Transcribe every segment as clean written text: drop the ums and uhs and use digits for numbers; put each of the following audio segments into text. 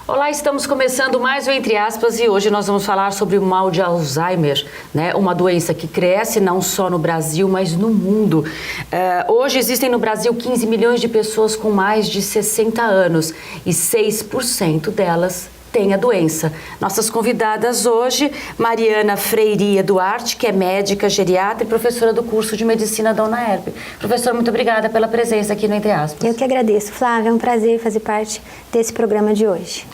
Olá, estamos começando mais um Entre Aspas e hoje nós vamos falar sobre o mal de Alzheimer, né? Uma doença que cresce não só no Brasil, mas no mundo. Hoje existem no Brasil 15 milhões de pessoas com mais de 60 anos e 6% delas tem a doença. Nossas convidadas hoje, Mariana Freiri Duarte, que é médica, geriatra e professora do curso de medicina da UNAERP. Professora, muito obrigada pela presença aqui no Entre Aspas. Eu que agradeço, Flávia, é um prazer fazer parte desse programa de hoje.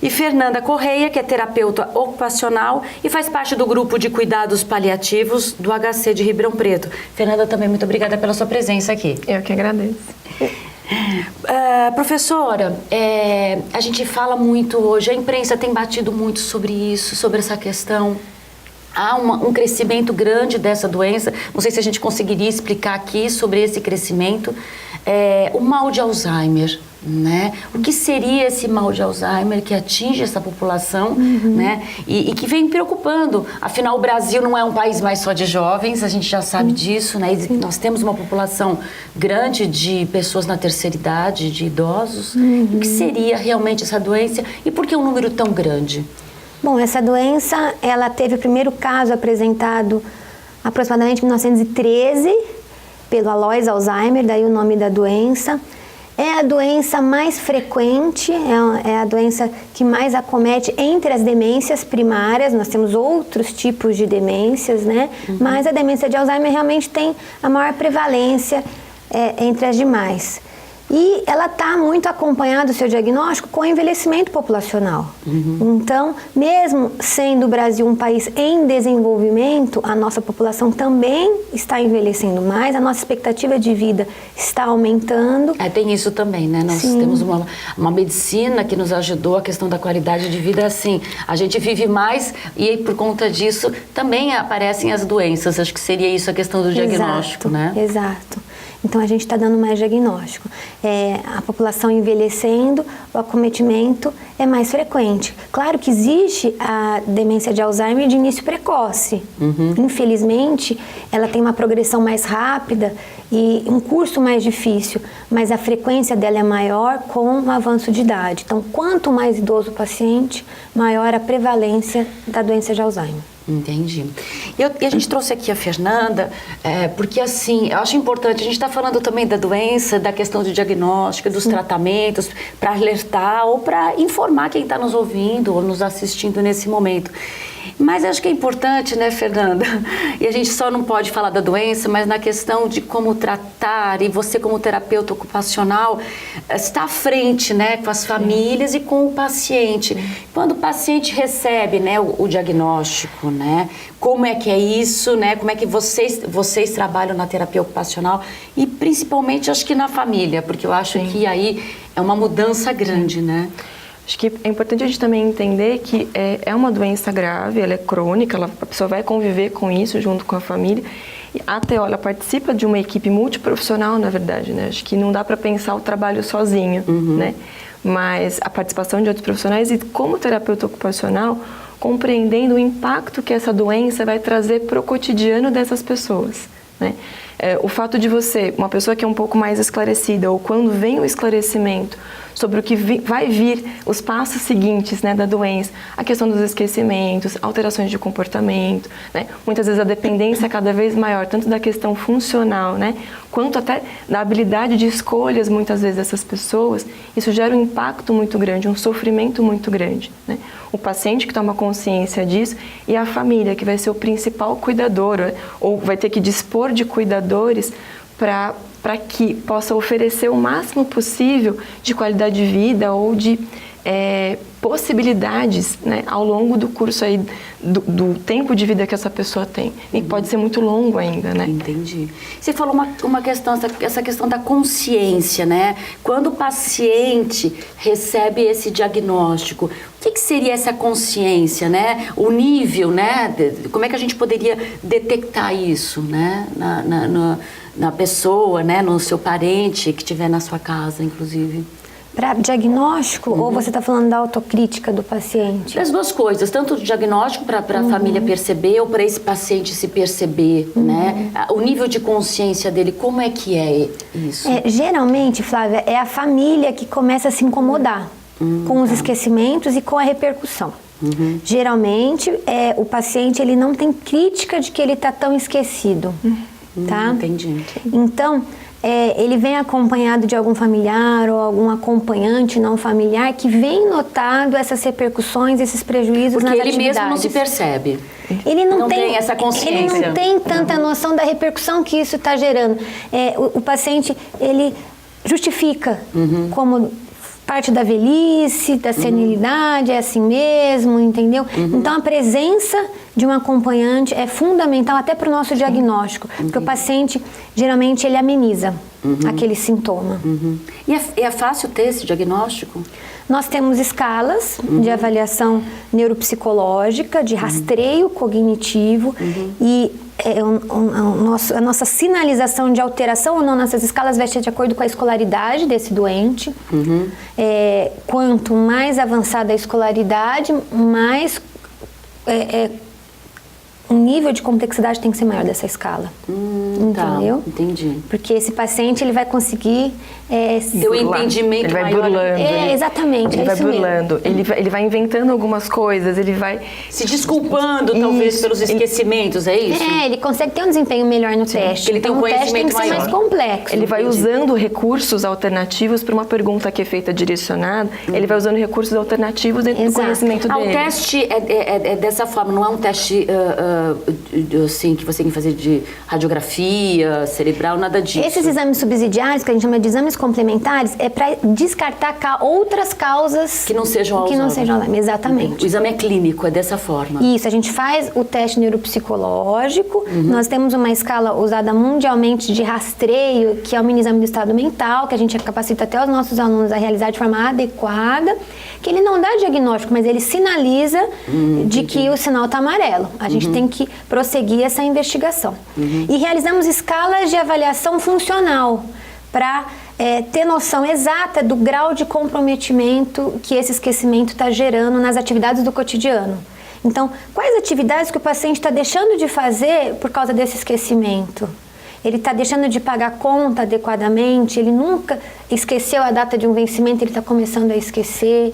E Fernanda Correia, que é terapeuta ocupacional e faz parte do grupo de cuidados paliativos do HC de Ribeirão Preto. Fernanda, também muito obrigada pela sua presença aqui. Eu que agradeço. Professora, a gente fala muito hoje, a imprensa tem batido muito sobre isso, sobre essa questão. Há um crescimento grande dessa doença, não sei se a gente conseguiria explicar aqui sobre esse crescimento. O mal de Alzheimer, né? O que seria esse mal de Alzheimer que atinge essa população, né? E que vem preocupando. Afinal, o Brasil não é um país mais só de jovens, a gente já sabe disso, né? Nós temos uma população grande de pessoas na terceira idade, de idosos. O que seria realmente essa doença e por que um número tão grande? Bom, essa doença, ela teve o primeiro caso apresentado aproximadamente em 1913 pelo Alois Alzheimer, daí o nome da doença. É a doença mais frequente, é a doença que mais acomete entre as demências primárias. Nós temos outros tipos de demências, né? Mas a demência de Alzheimer realmente tem a maior prevalência entre as demais. E ela está muito acompanhada, o seu diagnóstico, com o envelhecimento populacional. Então, mesmo sendo o Brasil um país em desenvolvimento, a nossa população também está envelhecendo mais, a nossa expectativa de vida está aumentando. Tem isso também, né? Nós temos uma medicina que nos ajudou, a questão da qualidade de vida, assim, a gente vive mais e por conta disso também aparecem as doenças. Acho que seria isso a questão do diagnóstico, né? Exato. Então, a gente está dando mais diagnóstico. A população envelhecendo, o acometimento é mais frequente. Claro que existe a demência de Alzheimer de início precoce. Infelizmente, ela tem uma progressão mais rápida e um curso mais difícil, mas a frequência dela é maior com o avanço de idade. Então, quanto mais idoso o paciente, maior a prevalência da doença de Alzheimer. Entendi. E a gente trouxe aqui a Fernanda, porque assim, eu acho importante, a gente está falando também da doença, da questão do diagnóstico, dos tratamentos, para alertar ou para informar quem está nos ouvindo ou nos assistindo nesse momento. Mas acho que é importante, né, Fernanda? E a gente só não pode falar da doença, mas na questão de como tratar, e você como terapeuta ocupacional está à frente, né, com as famílias e com o paciente. Quando o paciente recebe, né, o diagnóstico, né, como é que é isso, né, como é que vocês trabalham na terapia ocupacional e principalmente acho que na família, porque eu acho que aí é uma mudança grande, né? Acho que é importante a gente também entender que é uma doença grave, ela é crônica, a pessoa vai conviver com isso junto com a família. E a TO, ela participa de uma equipe multiprofissional, na verdade, né? Acho que não dá para pensar o trabalho sozinho, né? Mas a participação de outros profissionais e como terapeuta ocupacional, compreendendo o impacto que essa doença vai trazer para o cotidiano dessas pessoas, né? O fato de você, uma pessoa que é um pouco mais esclarecida, ou quando vem o esclarecimento sobre o que vai vir, os passos seguintes, né, da doença, a questão dos esquecimentos, alterações de comportamento, né, muitas vezes a dependência é cada vez maior, tanto da questão funcional, né, quanto até da habilidade de escolhas, muitas vezes, dessas pessoas, isso gera um impacto muito grande, um sofrimento muito grande, né. O paciente que toma consciência disso e a família, que vai ser o principal cuidador, ou vai ter que dispor de cuidadores para que possa oferecer o máximo possível de qualidade de vida ou de possibilidades, né, ao longo do curso aí, do tempo de vida que essa pessoa tem. E pode ser muito longo ainda, né? Entendi. Você falou uma questão, essa questão da consciência, né? Quando o paciente recebe esse diagnóstico, o que seria essa consciência, né? O nível, né? Como é que a gente poderia detectar isso, né? Na pessoa, né? No seu parente que estiver na sua casa, inclusive. Para diagnóstico ou você está falando da autocrítica do paciente? As duas coisas, tanto o diagnóstico para a família perceber ou para esse paciente se perceber, né? O nível de consciência dele, como é que é isso? Geralmente, Flávia, é a família que começa a se incomodar. com os esquecimentos e com a repercussão. Geralmente, o paciente ele não tem crítica de que ele está tão esquecido, tá? Entendi. Então, ele vem acompanhado de algum familiar ou algum acompanhante não familiar que vem notado essas repercussões, esses prejuízos nas atividades. Porque ele mesmo não se percebe. Ele não tem essa consciência. Ele não tem tanta noção da repercussão que isso está gerando. O paciente, ele justifica como parte da velhice, da senilidade, é assim mesmo, entendeu? Então, a presença de um acompanhante é fundamental até para o nosso diagnóstico, porque o paciente, geralmente, ele ameniza aquele sintoma. E é fácil ter esse diagnóstico? Nós temos escalas de avaliação neuropsicológica, de rastreio cognitivo e a nossa sinalização de alteração ou não nessas escalas vai ser de acordo com a escolaridade desse doente. Quanto mais avançada a escolaridade, mais o nível de complexidade tem que ser maior dessa escala. Entendeu? Tá, entendi. Porque esse paciente ele vai conseguir ter um entendimento ele vai maior. burlando. Exatamente. Ele vai burlando. Ele vai inventando algumas coisas, ele vai se desculpando, talvez, pelos esquecimentos, é isso? Ele consegue ter um desempenho melhor no teste. Ele tem um o teste tem conhecimento que ser maior. mais complexo. Ele vai usando recursos alternativos para uma pergunta que é feita direcionada. Ele vai usando recursos alternativos dentro do conhecimento dele. O teste é dessa forma, não é um teste assim, que você tem que fazer de radiografia cerebral, nada disso. Esses exames subsidiários, que a gente chama de exames complementares, é para descartar outras causas que não sejam Alzheimer. Exatamente. O exame é clínico, é dessa forma. Isso, a gente faz o teste neuropsicológico, nós temos uma escala usada mundialmente de rastreio, que é o mini exame do estado mental, que a gente capacita até os nossos alunos a realizar de forma adequada, que ele não dá diagnóstico, mas ele sinaliza de que o sinal está amarelo. A gente tem que prosseguir essa investigação. E realizamos escalas de avaliação funcional para ter noção exata do grau de comprometimento que esse esquecimento está gerando nas atividades do cotidiano. Então, quais atividades que o paciente está deixando de fazer por causa desse esquecimento? Ele está deixando de pagar conta adequadamente, ele nunca esqueceu a data de um vencimento, ele está começando a esquecer.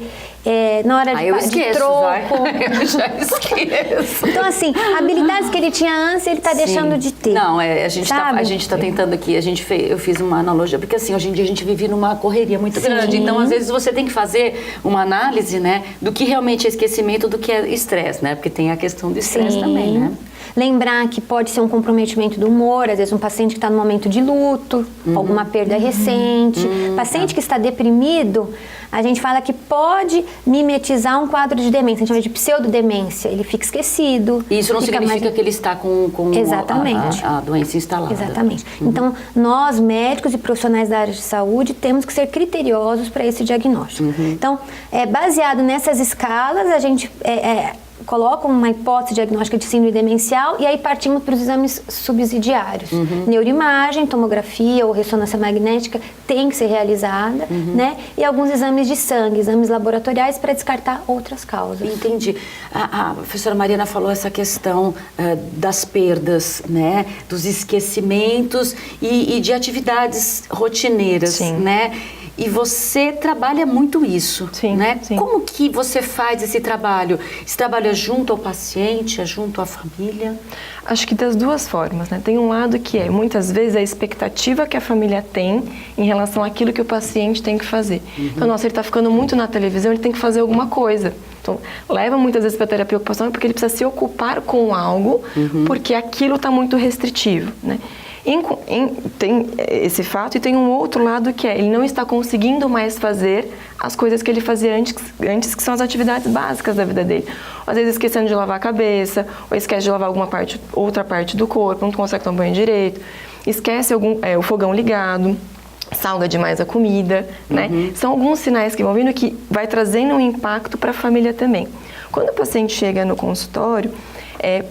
Na hora de troco. Eu já esqueço. Então, assim, habilidades que ele tinha antes, ele está deixando de ter. Não, a gente está tentando aqui, eu fiz uma analogia, porque assim, hoje em dia a gente vive numa correria muito grande, então às vezes você tem que fazer uma análise, né, do que realmente é esquecimento, do que é estresse, né, porque tem a questão do estresse também, né. Lembrar que pode ser um comprometimento do humor, às vezes um paciente que está no momento de luto, alguma perda recente. Paciente que está deprimido, a gente fala que pode mimetizar um quadro de demência, a gente chama de pseudodemência, ele fica esquecido. E isso não significa que ele está com a doença instalada. Exatamente. Então, nós, médicos e profissionais da área de saúde, temos que ser criteriosos para esse diagnóstico. Então, baseado nessas escalas, a gente coloca uma hipótese diagnóstica de síndrome demencial e aí partimos para os exames subsidiários. Neuroimagem, tomografia ou ressonância magnética tem que ser realizada, né? E alguns exames de sangue, exames laboratoriais para descartar outras causas. Entendi. A professora Mariana falou essa questão das perdas, né? Dos esquecimentos e de atividades rotineiras, né? E você trabalha muito isso, né? Sim. Como que você faz esse trabalho? Você trabalha junto ao paciente, junto à família? Acho que das duas formas, né? Tem um lado que muitas vezes, a expectativa que a família tem em relação àquilo que o paciente tem que fazer. Então, nossa, ele está ficando muito na televisão, ele tem que fazer alguma coisa. Então, leva muitas vezes para a terapia ocupacional porque ele precisa se ocupar com algo, porque aquilo está muito restritivo, né? Tem esse fato e tem um outro lado que ele não está conseguindo mais fazer as coisas que ele fazia antes que são as atividades básicas da vida dele. Às vezes esquecendo de lavar a cabeça, ou esquece de lavar outra parte do corpo, não consegue tomar banho direito, esquece o fogão ligado, salga demais a comida, né? São alguns sinais que vão vindo que vai trazendo um impacto para a família também. Quando o paciente chega no consultório,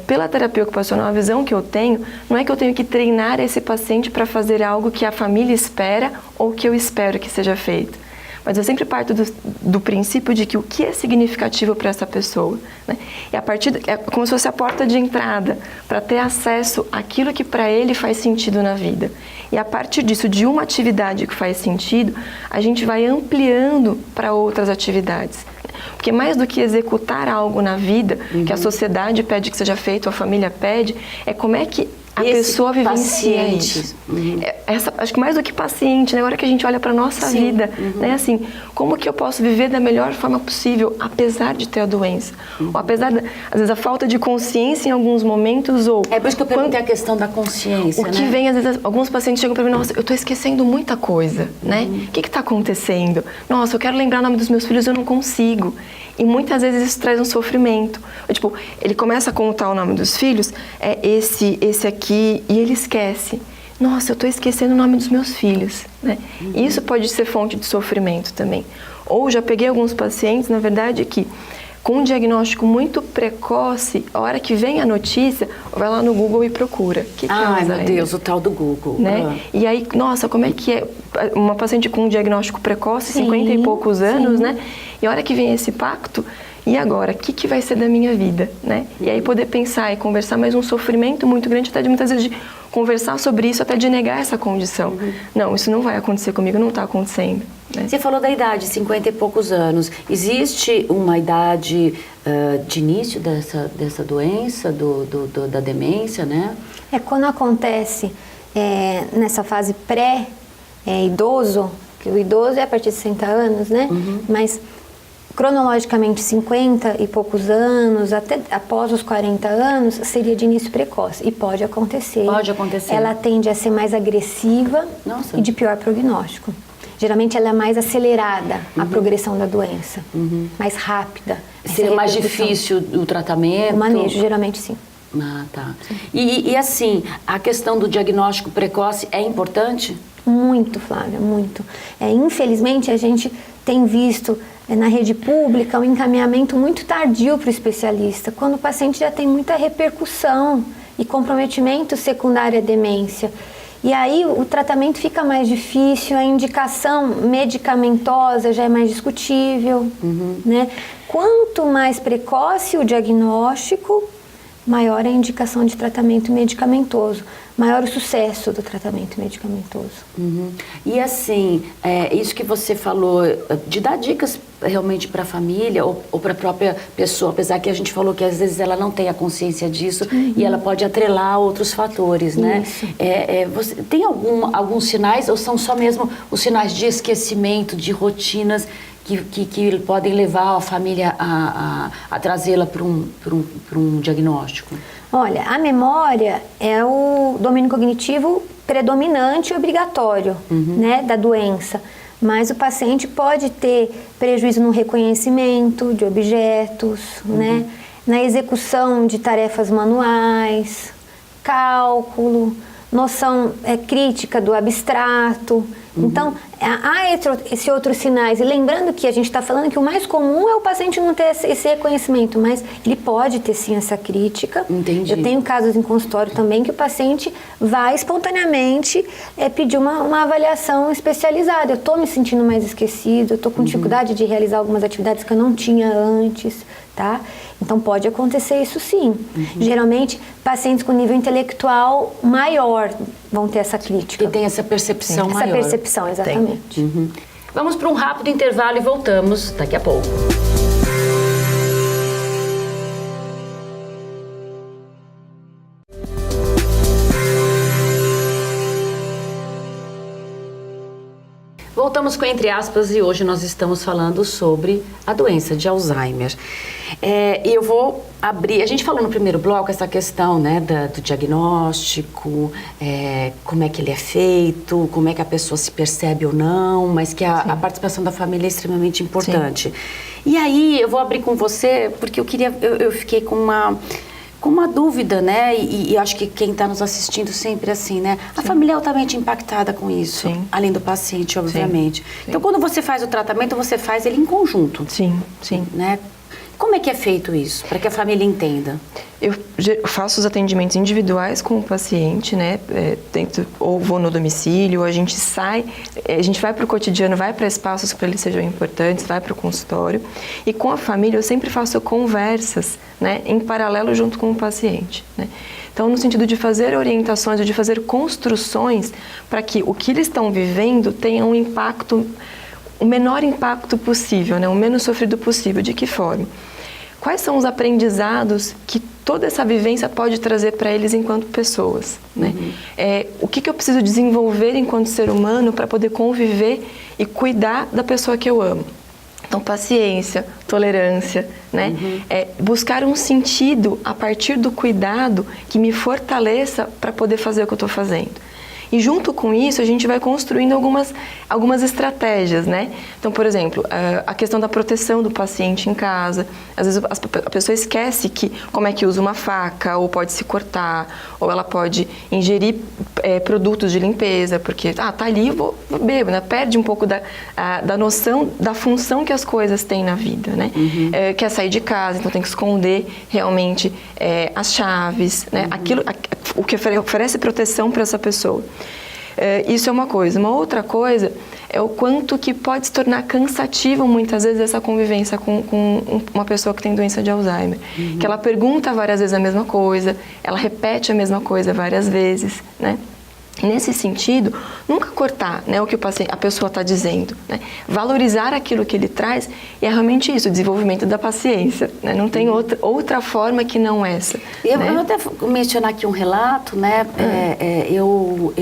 pela terapia ocupacional, a visão que eu tenho não é que eu tenho que treinar esse paciente para fazer algo que a família espera ou que eu espero que seja feito. Mas eu sempre parto do princípio de que o que é significativo para essa pessoa, né? E a partir é como se fosse a porta de entrada para ter acesso àquilo que para ele faz sentido na vida. E a partir disso, de uma atividade que faz sentido, a gente vai ampliando para outras atividades. Porque mais do que executar algo na vida, que a sociedade pede que seja feito, a família pede, é como é que a pessoa vivencia isso. Acho que mais do que paciente, né? Agora que a gente olha para a nossa vida, né? Assim, como que eu posso viver da melhor forma possível, apesar de ter a doença? Ou apesar, às vezes, a falta de consciência em alguns momentos, ou... É por isso que eu perguntei a questão da consciência, O que vem, às vezes, alguns pacientes chegam para mim, nossa, eu estou esquecendo muita coisa, né? O que está acontecendo? Nossa, eu quero lembrar o nome dos meus filhos, eu não consigo. E muitas vezes isso traz um sofrimento. Tipo, ele começa a contar o nome dos filhos, é esse aqui, e ele esquece. Nossa, eu estou esquecendo o nome dos meus filhos, né? Isso pode ser fonte de sofrimento também. Ou já peguei alguns pacientes, na verdade, que com um diagnóstico muito precoce, a hora que vem a notícia, vai lá no Google e procura. Que é Alzheimer? Meu Deus, o tal do Google. Né? E aí, nossa, como é que é? Uma paciente com um diagnóstico precoce, 50 e poucos anos, né? E a hora que vem esse impacto, e agora? O que vai ser da minha vida, né? E aí poder pensar e conversar, mas um sofrimento muito grande, até de muitas vezes de conversar sobre isso, até de negar essa condição. Não, isso não vai acontecer comigo, não está acontecendo. Né? Você falou da idade, 50 e poucos anos. Existe uma idade de início dessa doença, da demência, né? Quando acontece nessa fase pré-idoso, que o idoso é a partir de 60 anos, né? Mas cronologicamente 50 e poucos anos, até após os 40 anos, seria de início precoce. E pode acontecer. Pode acontecer. Ela tende a ser mais agressiva e de pior prognóstico. Geralmente ela é mais acelerada, a progressão da doença. Mais rápida. Seria mais difícil o tratamento? O manejo, geralmente sim. Ah, tá. E assim, a questão do diagnóstico precoce é importante? Muito, Flávia, muito. Infelizmente, a gente tem visto na rede pública um encaminhamento muito tardio para o especialista, quando o paciente já tem muita repercussão e comprometimento secundário à demência. E aí o tratamento fica mais difícil, a indicação medicamentosa já é mais discutível, né? Quanto mais precoce o diagnóstico, maior a indicação de tratamento medicamentoso, maior o sucesso do tratamento medicamentoso. E assim, isso que você falou, de dar dicas realmente para a família ou para a própria pessoa, apesar que a gente falou que às vezes ela não tem a consciência disso e ela pode atrelar outros fatores, né? Você tem alguns sinais ou são só mesmo os sinais de esquecimento, de rotinas que podem levar a família a trazê-la para um diagnóstico? Olha, a memória é o domínio cognitivo predominante e obrigatório, né, da doença. Mas o paciente pode ter prejuízo no reconhecimento de objetos, né, na execução de tarefas manuais, cálculo, noção crítica do abstrato. Então, há esses outros sinais. E lembrando que a gente está falando que o mais comum é o paciente não ter esse reconhecimento, mas ele pode ter sim essa crítica. Entendi. Eu tenho casos em consultório também que o paciente vai espontaneamente pedir uma avaliação especializada. Eu estou me sentindo mais esquecido, eu estou com dificuldade de realizar algumas atividades que eu não tinha antes, tá? Então pode acontecer isso sim. Geralmente, pacientes com nível intelectual maior vão ter essa crítica. Que tem essa percepção maior. Essa percepção, exatamente. Vamos para um rápido intervalo e voltamos daqui a pouco. Voltamos com Entre Aspas e hoje nós estamos falando sobre a doença de Alzheimer. E eu vou abrir, a gente falou no primeiro bloco essa questão, né, do diagnóstico, como é que ele é feito, como é que a pessoa se percebe ou não, mas que a participação da família é extremamente importante. Sim. E aí eu vou abrir com você, porque eu fiquei com uma dúvida, né? E acho que quem está nos assistindo sempre assim, né? A família é altamente impactada com isso, além do paciente, obviamente. Então, quando você faz o tratamento, você faz ele em conjunto. Sim, sim. Né? Como é que é feito isso, para que a família entenda? Eu faço os atendimentos individuais com o paciente, né? Ou vou no domicílio, ou a gente sai, a gente vai para o cotidiano, vai para espaços que para eles sejam importantes, vai para o consultório. E com a família eu sempre faço conversas, né? Em paralelo junto com o paciente, né? Então, no sentido de fazer orientações, ou de fazer construções para que o que eles estão vivendo tenha um impacto, o menor impacto possível, né? O menos sofrido possível. De que forma? Quais são os aprendizados que toda essa vivência pode trazer para eles enquanto pessoas, né? O que eu preciso desenvolver enquanto ser humano para poder conviver e cuidar da pessoa que eu amo? Então, paciência, tolerância, né? Buscar um sentido a partir do cuidado que me fortaleça para poder fazer o que eu estou fazendo. E junto com isso, a gente vai construindo algumas estratégias, né? Então, por exemplo, a questão da proteção do paciente em casa. Às vezes a pessoa esquece como é que usa uma faca, ou pode se cortar, ou ela pode ingerir produtos de limpeza, porque, tá ali, eu bebo, né? Perde um pouco da noção da função que as coisas têm na vida, né? Quer sair de casa, então tem que esconder realmente as chaves, né? O que oferece proteção para essa pessoa. Isso é uma coisa. Uma outra coisa é o quanto que pode se tornar cansativo muitas vezes essa convivência com uma pessoa que tem doença de Alzheimer. Que ela pergunta várias vezes a mesma coisa, ela repete a mesma coisa várias vezes, né? Nesse sentido, nunca cortar, né, o que a pessoa está dizendo, né? Valorizar aquilo que ele traz, e é realmente isso, o desenvolvimento da paciência, né? Não tem outra forma que não essa. Eu né? vou até mencionar aqui um relato, né? Eu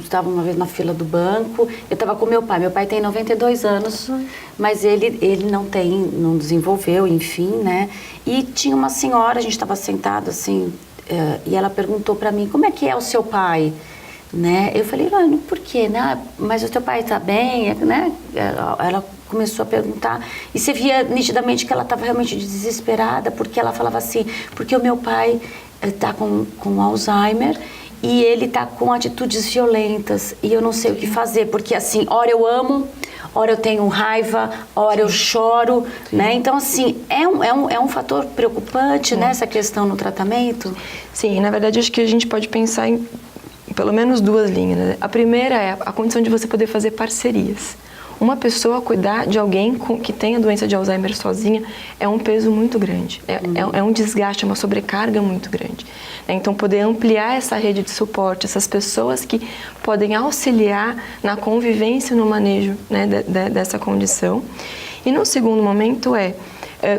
estava uma vez na fila do banco, eu estava com meu pai tem 92 anos, mas ele não desenvolveu, enfim, né? E tinha uma senhora, a gente estava sentado assim, e ela perguntou para mim, como é que é o seu pai? Né? Eu falei, não, por quê? Né? Mas o teu pai está bem? Né? Ela começou a perguntar e você via nitidamente que ela estava realmente desesperada, porque ela falava assim, porque o meu pai está com Alzheimer e ele está com atitudes violentas e eu não sei o que fazer, porque assim, ora eu amo, ora eu tenho raiva, ora eu choro, né? Então, assim, é um fator preocupante, né, essa questão no tratamento? Sim, na verdade, acho que a gente pode pensar em pelo menos duas linhas, né? A primeira é a condição de você poder fazer parcerias. Uma pessoa cuidar de alguém que tem a doença de Alzheimer sozinha é um peso muito grande, é um desgaste, é uma sobrecarga muito grande. Então, poder ampliar essa rede de suporte, essas pessoas que podem auxiliar na convivência e no manejo, né, dessa condição. E no segundo momento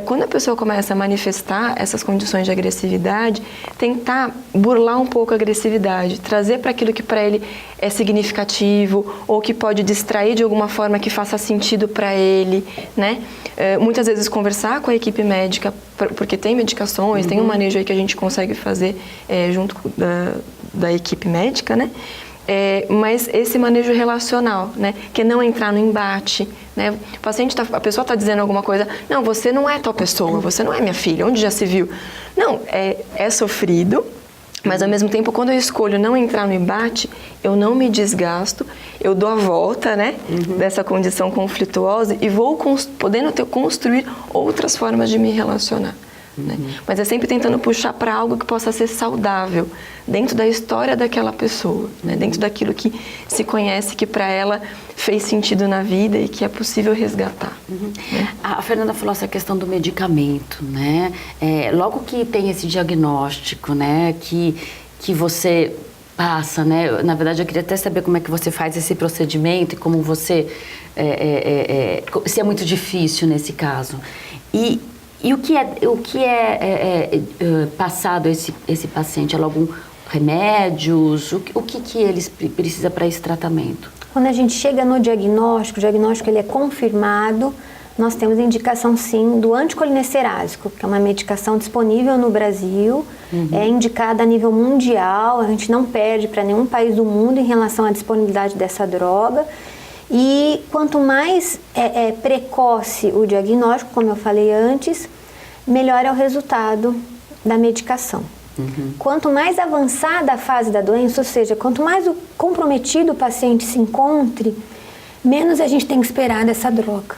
quando a pessoa começa a manifestar essas condições de agressividade, tentar burlar um pouco a agressividade, trazer para aquilo que para ele é significativo ou que pode distrair de alguma forma que faça sentido para ele, né? Muitas vezes conversar com a equipe médica, porque tem medicações, tem um manejo aí que a gente consegue fazer junto da equipe médica, né? Mas esse manejo relacional, né? Que é não entrar no embate, né? A pessoa está dizendo alguma coisa, não, você não é tal pessoa, você não é minha filha, onde já se viu? Não, é sofrido, mas ao mesmo tempo, quando eu escolho não entrar no embate, eu não me desgasto, eu dou a volta, né? Dessa condição conflituosa e vou podendo construir outras formas de me relacionar. Né? Mas é sempre tentando puxar para algo que possa ser saudável dentro da história daquela pessoa, né? Dentro daquilo que se conhece, que para ela fez sentido na vida e que é possível resgatar. Né? A Fernanda falou essa questão do medicamento, né? Logo que tem esse diagnóstico, né? Que você passa, né? Na verdade, eu queria até saber como é que você faz esse procedimento e como você... se é muito difícil nesse caso. E o que é passado a esse paciente? É algum remédios? O que eles precisam para esse tratamento? Quando a gente chega no diagnóstico, o diagnóstico ele é confirmado, nós temos a indicação sim do anticolinesterásico, que é uma medicação disponível no Brasil, é indicada a nível mundial, a gente não perde para nenhum país do mundo em relação à disponibilidade dessa droga. E quanto mais precoce o diagnóstico, como eu falei antes, melhor é o resultado da medicação. Quanto mais avançada a fase da doença, ou seja, quanto mais comprometido o paciente se encontre, menos a gente tem que esperar dessa droga.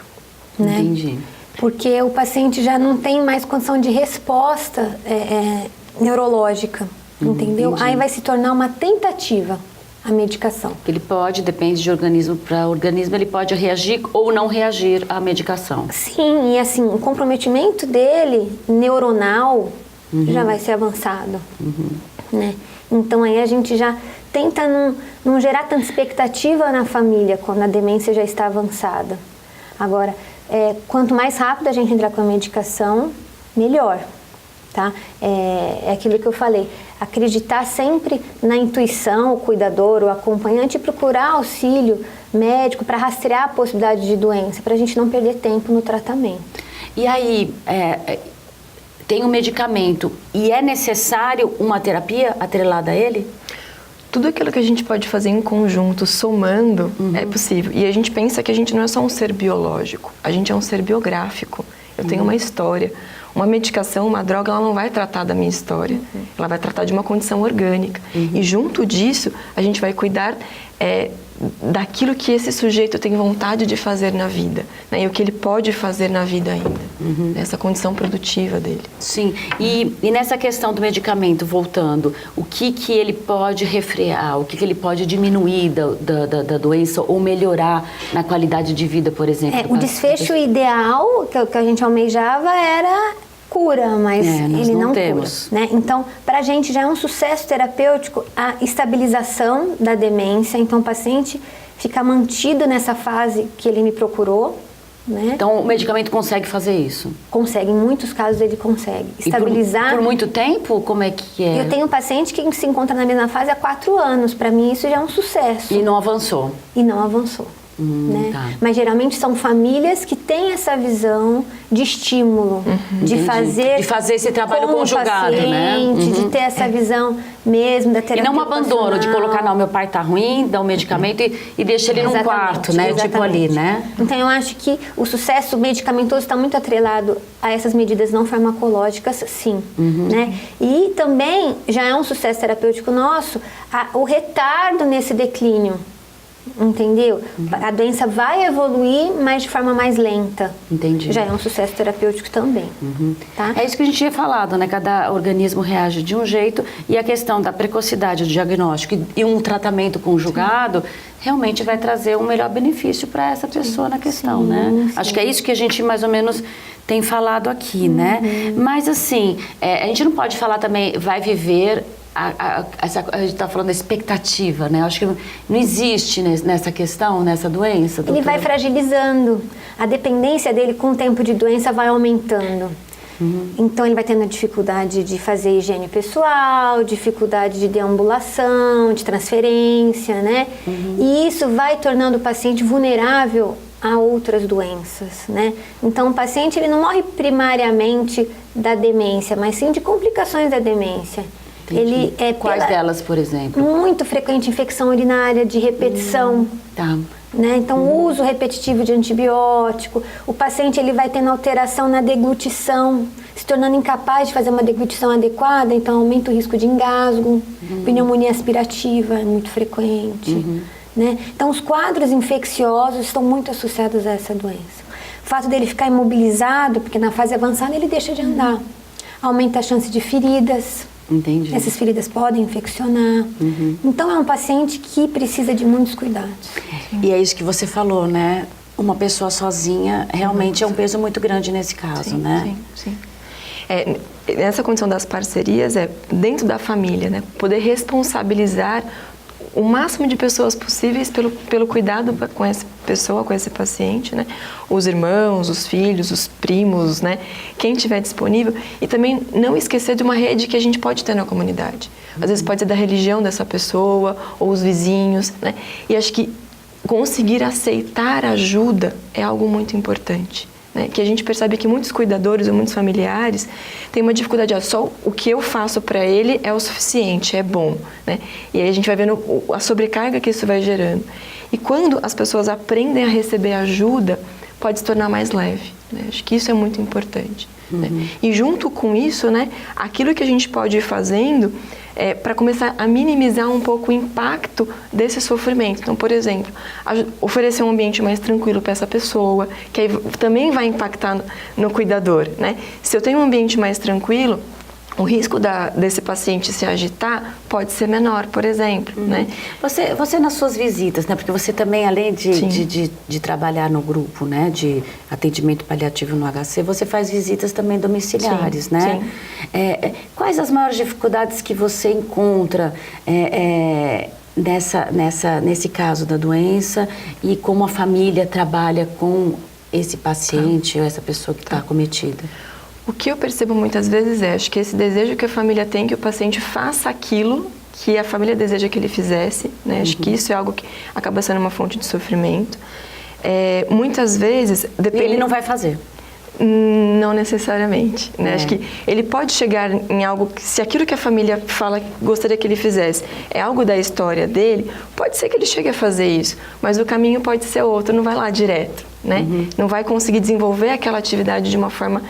Né? Entendi. Porque o paciente já não tem mais condição de resposta neurológica, entendeu? Entendi. Aí vai se tornar uma tentativa a medicação. Ele pode, depende de organismo para organismo, ele pode reagir ou não reagir à medicação. Sim, e assim, o comprometimento dele, neuronal, já vai ser avançado, né? Então aí a gente já tenta não gerar tanta expectativa na família quando a demência já está avançada. Agora, quanto mais rápido a gente entrar com a medicação, melhor, tá? É aquilo que eu falei, acreditar sempre na intuição, o cuidador, o acompanhante, e procurar auxílio médico para rastrear a possibilidade de doença, para a gente não perder tempo no tratamento. E aí, tem um medicamento e é necessário uma terapia atrelada a ele? Tudo aquilo que a gente pode fazer em conjunto, somando, é possível. E a gente pensa que a gente não é só um ser biológico, a gente é um ser biográfico. Eu tenho uma história. Uma medicação, uma droga, ela não vai tratar da minha história. Ela vai tratar de uma condição orgânica. E junto disso, a gente vai cuidar daquilo que esse sujeito tem vontade de fazer na vida, né? E o que ele pode fazer na vida ainda, nessa condição produtiva dele. Sim, e nessa questão do medicamento, voltando, o que ele pode refrear, o que ele pode diminuir da doença ou melhorar na qualidade de vida, por exemplo? O desfecho ideal que a gente almejava era cura, mas ele não temos. Cura, né? Então, para a gente já é um sucesso terapêutico a estabilização da demência, então o paciente fica mantido nessa fase que ele me procurou, né? Então, o medicamento consegue fazer isso? Consegue, em muitos casos ele consegue. Estabilizar... Por muito tempo? Como é que é? Eu tenho um paciente que se encontra na mesma fase há 4 anos, para mim isso já é um sucesso. E não avançou? E não avançou. Né? Tá. Mas geralmente são famílias que têm essa visão de estímulo, de fazer esse trabalho com conjugado, o paciente, né? de ter essa visão mesmo da terapia. E não um abandono de colocar, não, meu pai tá ruim, dá um medicamento e deixa ele num quarto, né? Exatamente. Tipo ali, né? Então eu acho que o sucesso medicamentoso está muito atrelado a essas medidas não farmacológicas, sim. Né? E também já é um sucesso terapêutico nosso o retardo nesse declínio. Entendeu? A doença vai evoluir, mas de forma mais lenta. Entendi. Já é um sucesso terapêutico também. Tá? É isso que a gente tinha falado, né? Cada organismo reage de um jeito e a questão da precocidade do diagnóstico e um tratamento conjugado realmente vai trazer um melhor benefício para essa pessoa na questão, né? Acho que é isso que a gente mais ou menos tem falado aqui, né? Mas assim, a gente não pode falar também, vai viver... A gente está falando da expectativa, né? Acho que não existe nessa questão, nessa doença. Ele vai fragilizando. A dependência dele com o tempo de doença vai aumentando. Então ele vai tendo dificuldade de fazer higiene pessoal, dificuldade de deambulação, de transferência, né? E isso vai tornando o paciente vulnerável a outras doenças, né? Então o paciente ele não morre primariamente da demência, mas sim de complicações da demência. Ele Quais delas, por exemplo? Muito frequente infecção urinária de repetição. Tá. Né? Então, o uso repetitivo de antibiótico. O paciente ele vai tendo alteração na deglutição, se tornando incapaz de fazer uma deglutição adequada, então aumenta o risco de engasgo. Pneumonia aspirativa é muito frequente. Né? Então, os quadros infecciosos estão muito associados a essa doença. O fato dele ficar imobilizado, porque na fase avançada ele deixa de andar. Aumenta a chance de feridas. Entendi. Essas feridas podem infeccionar. Então, é um paciente que precisa de muitos cuidados. E é isso que você falou, né? Uma pessoa sozinha realmente é um peso muito grande nesse caso, né? Sim. Nessa condição das parcerias, dentro da família, né? Poder responsabilizar o máximo de pessoas possíveis pelo cuidado com essa pessoa, com esse paciente, né? Os irmãos, os filhos, os primos, né? Quem tiver disponível. E também não esquecer de uma rede que a gente pode ter na comunidade. Às vezes pode ser da religião dessa pessoa, ou os vizinhos, né? E acho que conseguir aceitar ajuda é algo muito importante. Né? Que a gente percebe que muitos cuidadores ou muitos familiares têm uma dificuldade, só o que eu faço para ele é o suficiente, é bom, né? E aí a gente vai vendo a sobrecarga que isso vai gerando. E quando as pessoas aprendem a receber ajuda, pode se tornar mais leve, né? Acho que isso é muito importante. Né? E junto com isso, né, aquilo que a gente pode ir fazendo para começar a minimizar um pouco o impacto desse sofrimento. Então, por exemplo, oferecer um ambiente mais tranquilo para essa pessoa, que aí também vai impactar no cuidador, né? Se eu tenho um ambiente mais tranquilo, o risco desse paciente se agitar pode ser menor, por exemplo, né? Você nas suas visitas, né? Porque você também, além de trabalhar no grupo, né? De atendimento paliativo no HC, você faz visitas também domiciliares, sim, né? Sim. Quais as maiores dificuldades que você encontra nesse caso da doença e como a família trabalha com esse paciente ou essa pessoa que está acometida? O que eu percebo muitas vezes acho que esse desejo que a família tem que o paciente faça aquilo que a família deseja que ele fizesse, né? Acho que isso é algo que acaba sendo uma fonte de sofrimento. Muitas vezes... Ele não vai fazer. Não necessariamente, né? Acho que ele pode chegar em algo que, se aquilo que a família fala gostaria que ele fizesse é algo da história dele, pode ser que ele chegue a fazer isso, mas o caminho pode ser outro, não vai lá direto, né? Não vai conseguir desenvolver aquela atividade de uma forma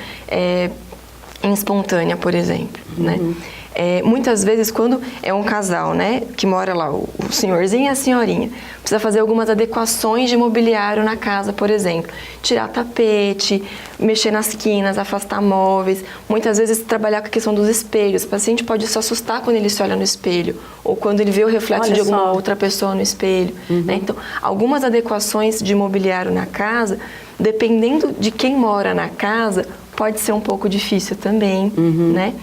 espontânea, por exemplo, né? Muitas vezes, quando é um casal, né, que mora lá, o senhorzinho e a senhorinha, precisa fazer algumas adequações de mobiliário na casa, por exemplo. Tirar tapete, mexer nas quinas, afastar móveis. Muitas vezes, trabalhar com a questão dos espelhos. O paciente pode se assustar quando ele se olha no espelho, ou quando ele vê o reflexo de alguma outra pessoa no espelho, né? Então, algumas adequações de mobiliário na casa, dependendo de quem mora na casa, pode ser um pouco difícil também, né?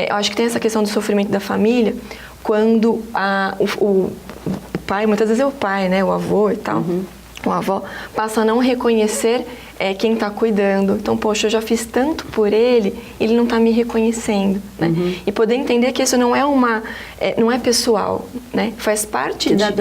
Eu acho que tem essa questão do sofrimento da família, quando o pai, muitas vezes é o pai, né? O avô e tal, o avó, passa a não reconhecer quem está cuidando. Então, poxa, eu já fiz tanto por ele, ele não está me reconhecendo, né? E poder entender que isso não é pessoal, né? Faz parte da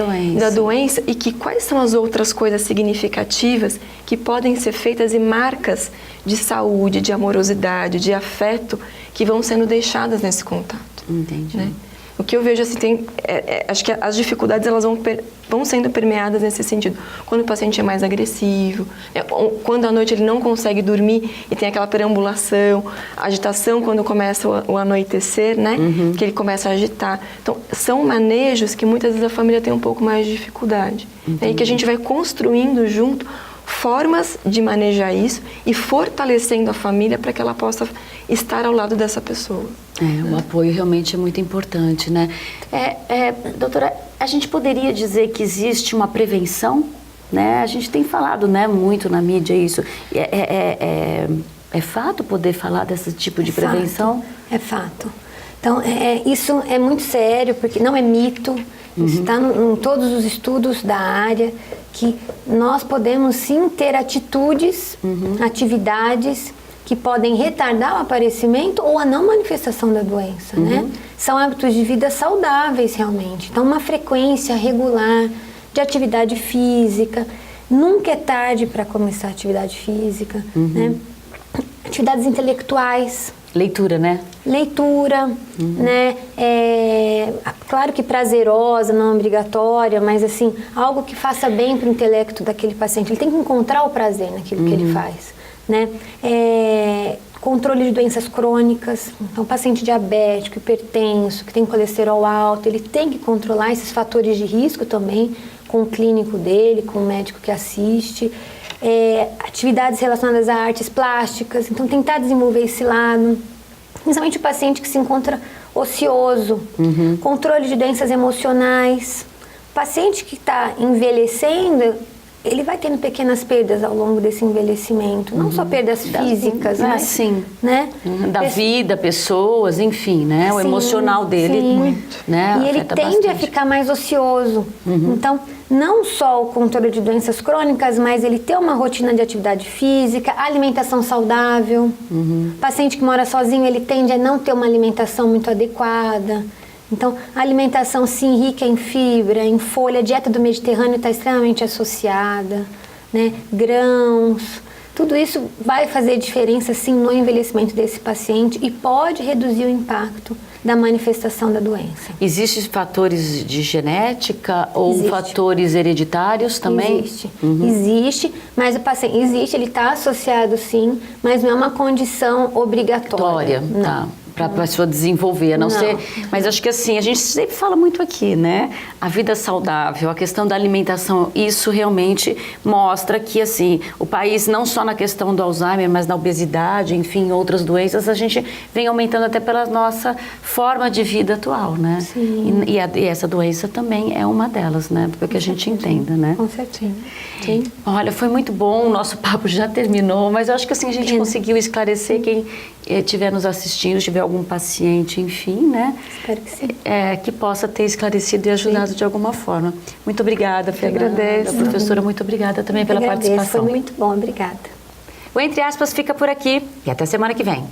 doença e que quais são as outras coisas significativas que podem ser feitas e marcas de saúde, de amorosidade, de afeto que vão sendo deixadas nesse contato. Entendi. Né? O que eu vejo assim, acho que as dificuldades elas vão sendo permeadas nesse sentido. Quando o paciente é mais agressivo, quando à noite ele não consegue dormir e tem aquela perambulação, agitação quando começa o anoitecer, né? Que ele começa a agitar. Então, são manejos que muitas vezes a família tem um pouco mais de dificuldade. E que a gente vai construindo junto formas de manejar isso e fortalecendo a família para que ela possa estar ao lado dessa pessoa. O apoio realmente é muito importante, né? Doutora, a gente poderia dizer que existe uma prevenção, né? A gente tem falado, né, muito na mídia isso. É fato poder falar desse tipo de prevenção? É fato. Então, isso é muito sério, porque não é mito. Isso está em todos os estudos da área, que nós podemos sim ter atitudes, atividades que podem retardar o aparecimento ou a não manifestação da doença, né? São hábitos de vida saudáveis realmente. Então, uma frequência regular de atividade física, nunca é tarde para começar a atividade física, né? Atividades intelectuais. Leitura, né? Leitura, né? Claro que prazerosa, não obrigatória, mas assim, algo que faça bem para o intelecto daquele paciente. Ele tem que encontrar o prazer naquilo que ele faz, né? Controle de doenças crônicas. Então, paciente diabético, hipertenso, que tem colesterol alto, ele tem que controlar esses fatores de risco também com o clínico dele, com o médico que assiste. Atividades relacionadas a artes plásticas, então tentar desenvolver esse lado, principalmente o paciente que se encontra ocioso, controle de doenças emocionais. O paciente que está envelhecendo, ele vai tendo pequenas perdas ao longo desse envelhecimento, não só perdas físicas, mas sim, né? Da vida, pessoas, enfim, né? O emocional dele, muito, né? E ele tende a ficar mais ocioso. Então, não só o controle de doenças crônicas, mas ele ter uma rotina de atividade física, alimentação saudável. Paciente que mora sozinho, ele tende a não ter uma alimentação muito adequada. Então, a alimentação sim rica em fibra, em folha, a dieta do Mediterrâneo está extremamente associada, né? Grãos, tudo isso vai fazer diferença sim no envelhecimento desse paciente e pode reduzir o impacto da manifestação da doença. Existem fatores de genética ou fatores hereditários também? Existe, mas o paciente ele está associado sim, mas não é uma condição obrigatória. Não. para a pessoa desenvolver, a não ser... Mas acho que assim, a gente sempre fala muito aqui, né? A vida saudável, a questão da alimentação, isso realmente mostra que, assim, o país, não só na questão do Alzheimer, mas na obesidade, enfim, outras doenças, a gente vem aumentando até pela nossa forma de vida atual, né? Sim. E essa doença também é uma delas, né? Para que a gente entenda, né? Com certeza. Sim. Olha, foi muito bom, o nosso papo já terminou, mas eu acho que assim, a gente conseguiu esclarecer quem estiver nos assistindo, tiver algum paciente, enfim, né? Espero que sim. Que possa ter esclarecido e ajudado de alguma forma. Muito obrigada, Fernanda. agradeço. Professora, muito obrigada também pela Agradeço, participação. foi muito bom, obrigada. O Entre Aspas fica por aqui e até semana que vem.